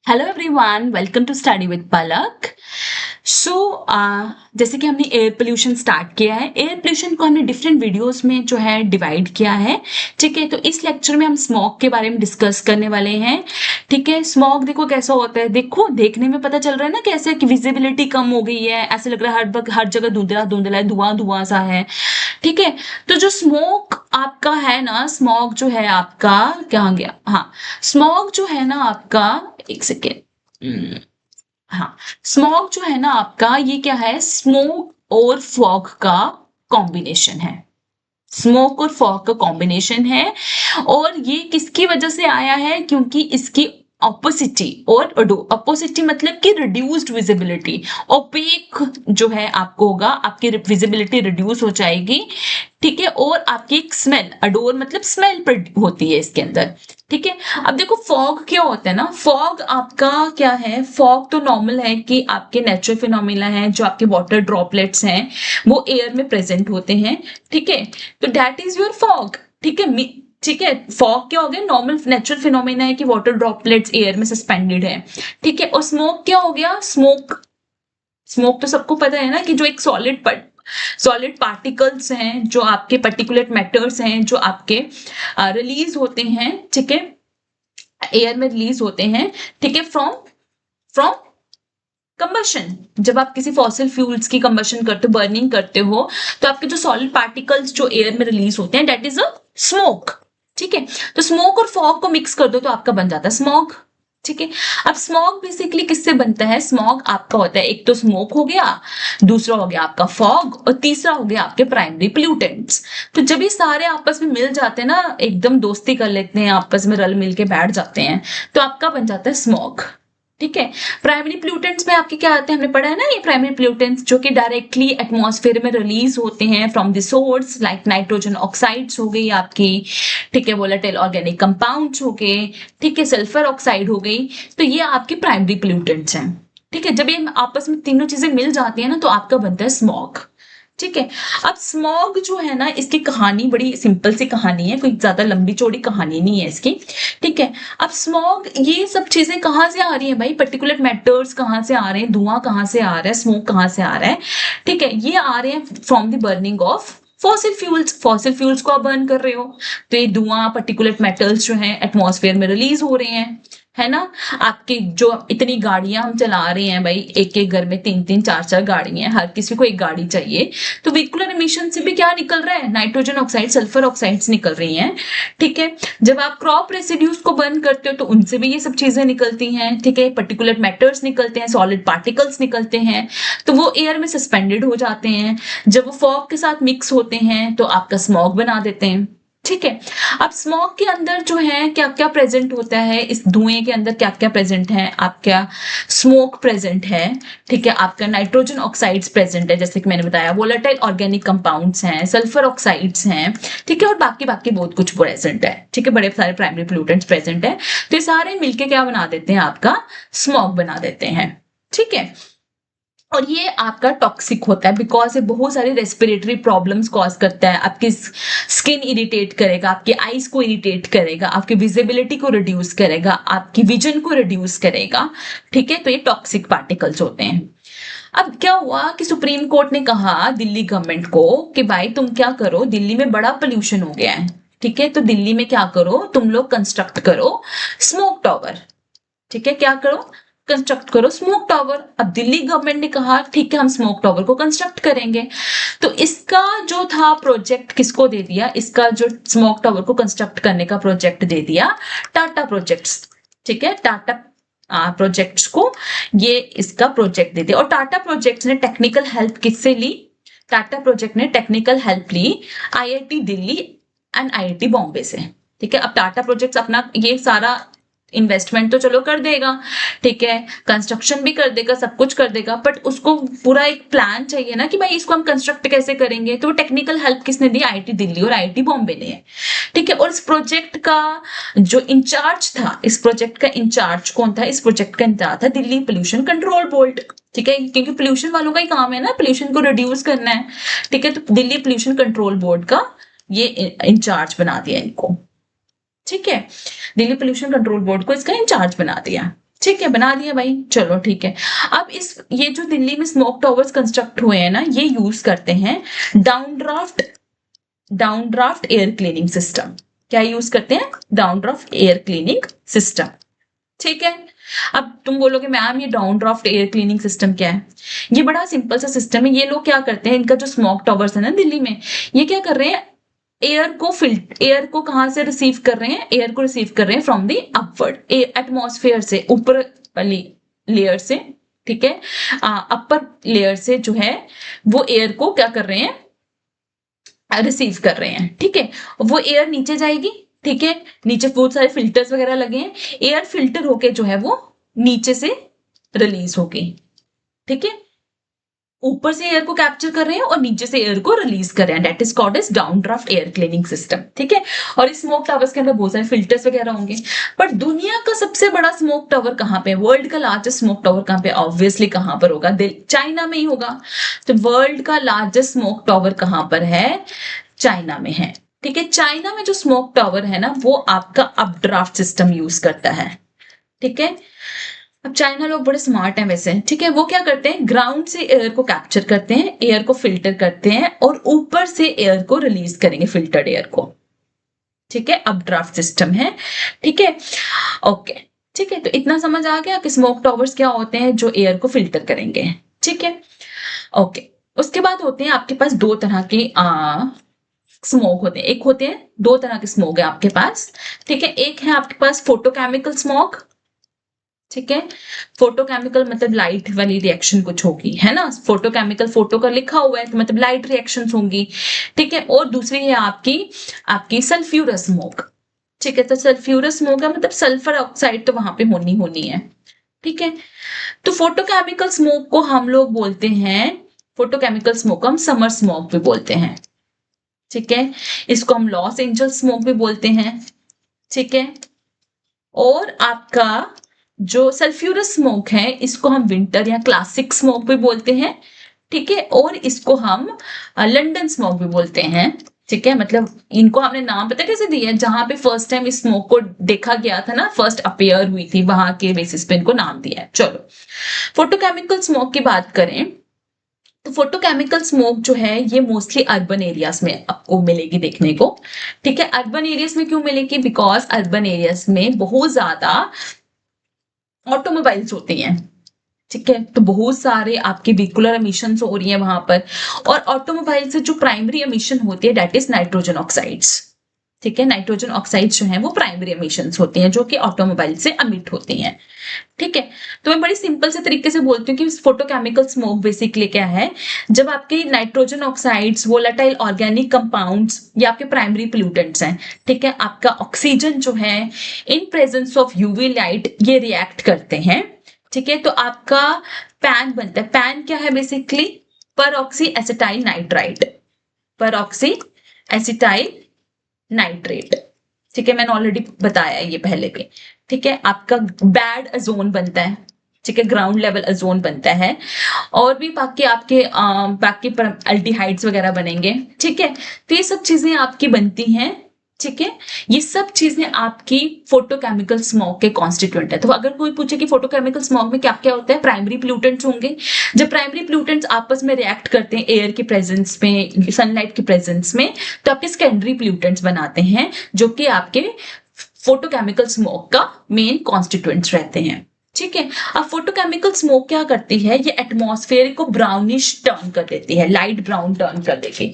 Hello everyone, welcome to study with Palak. So जैसे कि हमने एयर पोल्यूशन स्टार्ट किया है। एयर पोल्यूशन को हमने डिफरेंट वीडियोस में जो है डिवाइड किया है। ठीक है, तो इस लेक्चर में हम स्मॉग के बारे में डिस्कस करने वाले हैं। ठीक है, स्मॉग देखो कैसा होता है। देखो देखने में पता चल रहा है ना कैसे कि विजिबिलिटी कम हो गई है। ऐसे लग रहा है हर जगह धुंधला धुंधला है, धुआं धुआं सा है। ठीक है, तो जो स्मोक आपका है ना, स्मॉग जो है आपका, क्या गया, हाँ, स्मॉग जो है ना आपका, एक सेकेंड, हाँ, स्मॉग जो है ना आपका, ये क्या है, स्मोक और फॉग का कॉम्बिनेशन है। स्मोक और फॉग का कॉम्बिनेशन है। और ये किसकी वजह से आया है? क्योंकि इसकी ऑपोसिटी और ऑपोसिटी मतलब कि रिड्यूस्ड विजिबिलिटी, ओपेक जो है आपको होगा, आपकी विजिबिलिटी रिड्यूस हो जाएगी। ठीक है, और आपकी एक स्मेल, अडोर मतलब स्मेल होती है इसके अंदर। ठीक है, अब देखो फॉग क्या होता है ना, फॉग आपका क्या है, फॉग तो नॉर्मल है कि आपके नेचुरल फिनोमिना है, जो आपके वाटर ड्रॉपलेट्स हैं वो एयर में प्रेजेंट होते हैं। ठीक है, तो दैट इज योर फॉग। ठीक है, ठीक है, फॉग क्या हो गया, नॉर्मल नेचुरल फिनोमेना है कि वाटर ड्रॉपलेट्स एयर में सस्पेंडेड है। ठीक है, और स्मोक क्या हो गया, स्मोक, स्मोक तो सबको पता है ना कि जो एक सॉलिड पार्टिकल्स हैं, जो आपके पर्टिकुलर मैटर्स हैं, जो आपके रिलीज होते हैं। ठीक है, एयर में रिलीज होते हैं। ठीक है, फ्रॉम फ्रॉम कंबशन। जब आप किसी फॉसिल फ्यूल्स की कंबशन करते हो, बर्निंग करते हो, तो आपके जो सॉलिड पार्टिकल्स जो एयर में रिलीज होते हैं, दैट इज अ स्मोक। ठीक है, तो स्मोक और फॉग को मिक्स कर दो तो आपका बन जाता है स्मॉग। ठीक है, अब स्मॉग बेसिकली किससे बनता है? स्मॉग आपका होता है, एक तो स्मोक हो गया, दूसरा हो गया आपका फॉग, और तीसरा हो गया आपके प्राइमरी प्लूटेंट्स। तो जब ये सारे आपस में मिल जाते हैं ना, एकदम दोस्ती कर लेते हैं, आपस में रल मिल के बैठ जाते हैं, तो आपका बन जाता है स्मॉग। ठीक है, प्राइमरी प्लूटेंट्स में आपके क्या आते हैं, हमने पढ़ा है ना, ये प्राइमरी प्लूटेंट्स जो कि डायरेक्टली एटमॉस्फेयर में रिलीज होते हैं from the source, like nitrogen oxides हो गई आपकी। ठीक है, वोलेटाइल ऑर्गेनिक कंपाउंड्स हो गए। ठीक है, सल्फर ऑक्साइड हो गई। तो ये आपके प्राइमरी प्लूटेंट्स हैं। ठीक है, जब ये आपस में तीनों चीजें मिल जाती है ना, तो आपका बनता है स्मॉग। ठीक है, अब स्मॉग जो है ना, इसकी कहानी बड़ी सिंपल सी कहानी है, कोई ज्यादा लंबी चौड़ी कहानी नहीं है इसकी। ठीक है, अब स्मॉग, ये सब चीजें कहाँ से आ रही है भाई, पर्टिकुलर मैटर्स कहाँ से आ रहे हैं, धुआं कहाँ से आ रहा है, स्मोक कहाँ से आ रहा है? ठीक है, ये आ रहे हैं from the burning of fossil fuels. Fossil fuels को आप बर्न कर रहे हो, तो ये धुआं, पर्टिकुलर मेटल्स जो है एटमॉस्फेयर में रिलीज हो रहे हैं, है ना। आपके जो इतनी गाड़ियां हम चला रहे हैं भाई, एक एक घर में तीन तीन चार चार गाड़ी हैं, हर किसी को एक गाड़ी चाहिए, तो व्हीकुलर एमिशन से भी क्या निकल रहा है, नाइट्रोजन ऑक्साइड, सल्फर ऑक्साइड्स निकल रही हैं। ठीक है, जब आप क्रॉप रेसिड्यूज को बर्न करते हो तो उनसे भी ये सब चीजें निकलती हैं। ठीक है, पर्टिकुलर मैटर्स निकलते हैं, सॉलिड पार्टिकल्स निकलते हैं, तो वो एयर में सस्पेंडेड हो जाते हैं। जब वो फॉग के साथ मिक्स होते हैं तो आपका स्मॉग बना देते हैं। ठीक है, अब स्मॉग के अंदर जो है क्या क्या प्रेजेंट होता है, इस धुएं के अंदर क्या क्या प्रेजेंट है, आपका स्मोक प्रेजेंट है। ठीक है, आपका नाइट्रोजन ऑक्साइड्स प्रेजेंट है, जैसे कि मैंने बताया, वोलेटाइल ऑर्गेनिक कंपाउंड्स हैं, सल्फर ऑक्साइड्स हैं। ठीक है, और बाकी बाकी बहुत कुछ प्रेजेंट है। ठीक है, बड़े सारे प्राइमरी प्लूटेंट्स प्रेजेंट है, तो ये सारे मिलके क्या बना देते हैं, आपका स्मॉग बना देते हैं। ठीक है, और ये आपका टॉक्सिक होता है, बिकॉज ये बहुत सारी रेस्पिरेटरी प्रॉब्लम्स कॉज करता है, आपकी स्किन इरिटेट करेगा, आपकी आईज को इरिटेट करेगा, आपकी विजिबिलिटी को रिड्यूस करेगा, आपकी विजन को रिड्यूस करेगा। ठीक है, तो ये टॉक्सिक पार्टिकल्स होते हैं। अब क्या हुआ कि सुप्रीम कोर्ट ने कहा दिल्ली गवर्नमेंट को कि भाई तुम क्या करो, दिल्ली में बड़ा पोल्यूशन हो गया है। ठीक है, तो दिल्ली में क्या करो, तुम लोग कंस्ट्रक्ट करो स्मोक टावर। ठीक है, क्या करो, कंस्ट्रक्ट करो स्मोक टावर। अब दिल्ली गवर्नमेंट ने कहा ठीक है, हम स्मोक टावर को कंस्ट्रक्ट करेंगे। तो इसका जो था प्रोजेक्ट किसको दे दिया, इसका जो स्मोक टावर को कंस्ट्रक्ट करने का प्रोजेक्ट दे दिया टाटा प्रोजेक्ट्स। ठीक है, टाटा प्रोजेक्ट्स को ये इसका प्रोजेक्ट दे दिया। और टाटा प्रोजेक्ट्स ने टेक्निकल हेल्प किससे ली? टाटा प्रोजेक्ट ने टेक्निकल हेल्प ली IIT Delhi and IIT Bombay से। ठीक है, अब टाटा प्रोजेक्ट्स अपना ये सारा इन्वेस्टमेंट तो चलो कर देगा, ठीक है, कंस्ट्रक्शन भी कर देगा, सब कुछ कर देगा, बट उसको पूरा एक प्लान चाहिए ना कि भाई इसको हम कंस्ट्रक्ट कैसे करेंगे। तो टेक्निकल हेल्प किसने दी? आईआईटी दिल्ली और आईआईटी बॉम्बे ने। ठीक है, और इस प्रोजेक्ट का जो इंचार्ज था, इस प्रोजेक्ट का इंचार्ज कौन था? इस प्रोजेक्ट का इंचार्ज था दिल्ली पोल्यूशन कंट्रोल बोर्ड। ठीक है, क्योंकि पोल्यूशन वालों का ही काम है ना, पोल्यूशन को रिड्यूस करना है। ठीक है, तो दिल्ली पोल्यूशन कंट्रोल बोर्ड का ये इंचार्ज बना दिया इनको। ठीक है, दिल्ली पोल्यूशन कंट्रोल बोर्ड को इसका इंचार्ज बना दिया। ठीक है, बना दिया भाई, चलो ठीक है। अब ये जो दिल्ली में स्मोक टावर्स कंस्ट्रक्ट हुए हैं ना, ये यूज करते हैं down draft air cleaning system. क्या यूज करते हैं? Down draft air cleaning system. ठीक है। अब तुम बोलोगे मैम ये down draft air cleaning system क्या है? ये बड़ा सिंपल सा सिस्टम है। ये लोग क्या करते हैं, इनका जो स्मोक टावर्स है ना दिल्ली में, ये क्या कर रहे हैं, एयर को कहां से रिसीव कर रहे हैं? एयर को रिसीव कर रहे हैं फ्रॉम दी अपवर्ड एटमॉस्फेयर से, ऊपर वाली लेयर से। ठीक है, अपर लेयर से जो है वो एयर को क्या कर रहे हैं, रिसीव कर रहे हैं। ठीक है, वो एयर नीचे जाएगी। ठीक है, नीचे बहुत सारे फिल्टर्स वगैरह लगे हैं, एयर फिल्टर होके जो है वो नीचे से रिलीज होगी। ठीक है, ऊपर से एयर को कैप्चर कर रहे हैं और नीचे से एयर को रिलीज कर रहे हैं। That is called as downdraft air cleaning system. ठीक है, और इस स्मोक टावर्स के अंदर बहुत सारे फिल्टर्स वगैरह होंगे। पर दुनिया का सबसे बड़ा स्मोक टावर कहां पे है? वर्ल्ड का लार्जेस्ट स्मोक टावर कहां पे? ऑब्वियसली कहां पर होगा? चाइना में ही होगा। तो वर्ल्ड का लार्जेस्ट स्मोक टावर कहां पर है? चाइना में है। ठीक है, चाइना में जो स्मोक टावर है ना, वो आपका अपड्राफ्ट सिस्टम यूज करता है। ठीक है, अब चाइना लोग बड़े स्मार्ट हैं वैसे। ठीक है, वो क्या करते हैं, ग्राउंड से एयर को कैप्चर करते हैं, एयर को फिल्टर करते हैं और ऊपर से एयर को रिलीज करेंगे, फिल्टर्ड एयर को। ठीक है, अपड्राफ्ट सिस्टम है। ठीक है, ओके। ठीक है, तो इतना समझ आ गया कि स्मोक टावर्स क्या होते हैं, जो एयर को फिल्टर करेंगे। ठीक है, ओके। उसके बाद होते हैं आपके पास दो तरह के स्मोक होते हैं। एक होते हैं, दो तरह के स्मोक है आपके पास। ठीक है, एक है आपके पास फोटोकेमिकल स्मोक। ठीक है, फोटोकेमिकल मतलब लाइट वाली रिएक्शन कुछ होगी, है ना। फोटोकेमिकल, फोटो का लिखा हुआ है तो मतलब लाइट रिएक्शंस होंगी। ठीक है, और दूसरी है आपकी आपकी सल्फ्यूरस स्मोक। ठीक है, तो सल्फ्यूरस स्मोक है मतलब सल्फर ऑक्साइड तो वहां पे होनी है। ठीक है, तो फोटोकेमिकल स्मोक को हम लोग बोलते हैं, फोटोकेमिकल स्मोक को हम समर स्मोक भी बोलते हैं। ठीक है, इसको हम लॉस एंजल्स स्मोक भी बोलते हैं। ठीक है, और आपका जो सल्फ्यूरस स्मोक है, इसको हम विंटर या क्लासिक स्मोक भी बोलते हैं। ठीक है, और इसको हम लंदन स्मोक भी बोलते हैं। ठीक है, मतलब इनको हमने नाम पता कैसे दिया है? जहां पे फर्स्ट टाइम इस स्मोक को देखा गया था ना, फर्स्ट अपेयर हुई थी, वहां के बेसिस पे इनको नाम दिया है। चलो, फोटोकेमिकल स्मोक की बात करें तो फोटोकेमिकल स्मोक जो है ये मोस्टली अर्बन एरियाज में आपको मिलेगी देखने को। ठीक है, अर्बन एरियाज में क्यों मिलेगी? बिकॉज अर्बन एरियाज में बहुत ज्यादा ऑटोमोबाइल्स होती हैं। ठीक है, तो बहुत सारे आपके व्हीकुलर एमिशंस हो रही है वहां पर, और ऑटोमोबाइल से जो प्राइमरी एमिशन होती है दैट इज नाइट्रोजन ऑक्साइड्स। ठीक है, नाइट्रोजन ऑक्साइड्स जो है वो प्राइमरी एमिशंस होती हैं, जो कि ऑटोमोबाइल से अमिट होती हैं। ठीक है, तो मैं बड़ी सिंपल से तरीके से बोलती हूँ कि फोटोकेमिकल स्मोक बेसिकली क्या है, जब आपके nitrogen oxides, volatile organic compounds, ये आपके प्राइमरी पोल्यूटेंट्स हैं। ठीक है, आपका ऑक्सीजन जो है in presence of UV light ये रिएक्ट करते हैं। ठीक है, तो आपका पैन बनता है। पैन क्या है basically? परऑक्सी acetyl nitrite, परऑक्सी acetyl nitrate. ठीक है, मैंने ऑलरेडी बताया ये पहले भी। ठीक है, आपका बैड अजोन बनता है। ठीक है, ग्राउंड लेवल अजोन बनता है, और भी बाकी आपके बाकी अल्डिहाइड्स वगैरह बनेंगे। ठीक है, तो ये सब चीजें आपकी बनती हैं। ठीक है, ये सब चीजें आपकी फोटोकेमिकल स्मोक के कॉन्स्टिट्यूएंट है। तो अगर कोई पूछे कि फोटोकेमिकल स्मोक में क्या क्या होता है, प्राइमरी पोल्यूटेंट्स होंगे। जब प्राइमरी पोल्यूटेंट्स आपस में रिएक्ट करते हैं एयर के प्रेजेंस में, सनलाइट के प्रेजेंस में, तो आपके सेकेंडरी पोल्यूटेंट्स बनाते हैं, जो कि आपके फोटोकेमिकल स्मोक का मेन कॉन्स्टिट्यूएंट्स रहते हैं। ठीक है, अब फोटोकेमिकल स्मोक क्या करती है, ये एटमॉस्फेयर को ब्राउनिश टर्न कर देती है, लाइट ब्राउन टर्न कर देगी।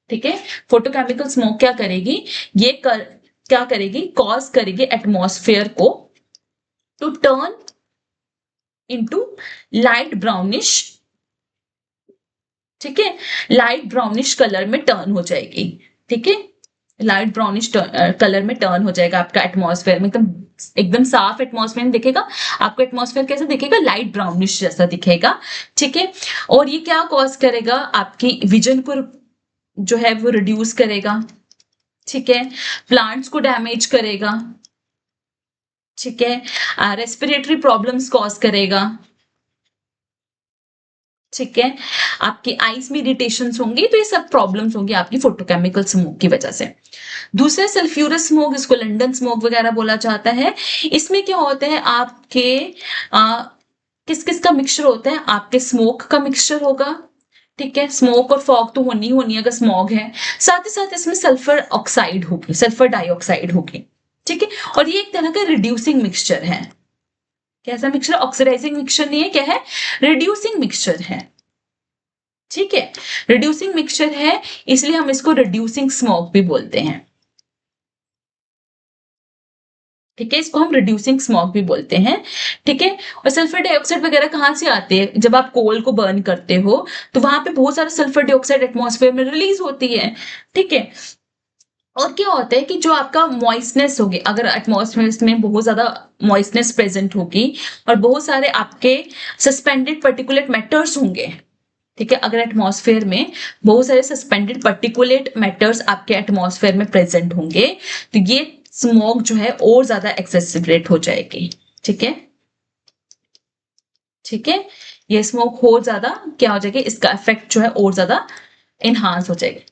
ठीक है, फोटोकेमिकल स्मोक क्या करेगी, क्या करेगी, कॉज करेगी एटमॉस्फेयर को to turn into light brownish. ठीक है, लाइट ब्राउनिश कलर में टर्न हो जाएगी। ठीक है, लाइट ब्राउनिश कलर में टर्न हो जाएगा आपका एटमॉस्फेयर में। एकदम साफ एटमॉस्फेयर में दिखेगा आपको। एटमॉस्फेयर कैसा दिखेगा? लाइट ब्राउनिश जैसा दिखेगा। ठीक है, और ये क्या कॉज करेगा, आपकी विजन को जो है वो रिड्यूस करेगा। ठीक है, प्लांट्स को डैमेज करेगा। ठीक है, रेस्पिरेटरी प्रॉब्लम्स कॉज करेगा। ठीक है, आपकी आईज में इरिटेशंस होंगी, तो ये सब प्रॉब्लम्स होंगी आपकी फोटोकेमिकल स्मोक की वजह से। दूसरा सल्फ्यूरस स्मोक, इसको लंदन स्मोक वगैरह बोला जाता है। इसमें क्या होता है, आपके किस किस का मिक्सचर होता है, आपके स्मोक का मिक्सचर होगा, ठीक है, स्मोक और फॉग तो होनी होनी अगर स्मॉग है, साथ ही साथ इसमें सल्फर ऑक्साइड होगी, सल्फर डाइऑक्साइड होगी, ठीक है। और ये एक तरह का रिड्यूसिंग मिक्सचर है। कैसा मिक्सचर? ऑक्सीडाइजिंग मिक्सचर नहीं है, क्या है? रिड्यूसिंग मिक्सचर है, ठीक है, रिड्यूसिंग मिक्सचर है, इसलिए हम इसको रिड्यूसिंग स्मोक भी बोलते हैं, ठीक है, इसको हम रिड्यूसिंग स्मोक भी बोलते हैं, ठीक है। और सल्फर डाइऑक्साइड वगैरह कहाँ से आते हैं? जब आप कोल को बर्न करते हो तो वहां पे बहुत सारा सल्फर डाइऑक्साइड एटमॉस्फेयर में रिलीज होती है, ठीक है। और क्या होता है कि जो आपका मॉइस्टनेस होगी, अगर एटमॉस्फेयर में बहुत ज्यादा मॉइस्टनेस प्रेजेंट होगी और बहुत सारे आपके सस्पेंडेड पर्टिकुलेट मैटर्स होंगे, ठीक है, अगर एटमॉस्फेयर में बहुत सारे सस्पेंडेड पर्टिकुलेट मैटर्स आपके एटमॉस्फेयर में प्रेजेंट होंगे, तो ये स्मोक जो है और ज्यादा एक्सेसिबरेट हो जाएगी, ठीक है, ठीक है, ये स्मोक और ज्यादा क्या हो जाएगी, इसका इफेक्ट जो है और ज्यादा इनहांस हो जाएगा,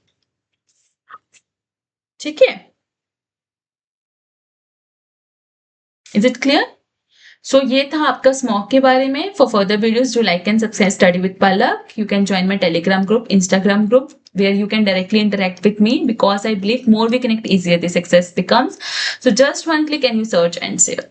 ठीक है। Is it clear? सो ये था आपका स्मोक के बारे में। For further videos do like and subscribe study with Palak. You can join my Telegram group, Instagram group, where you can directly interact with me, because I believe more we connect, easier the success becomes. So just one click and you search and share.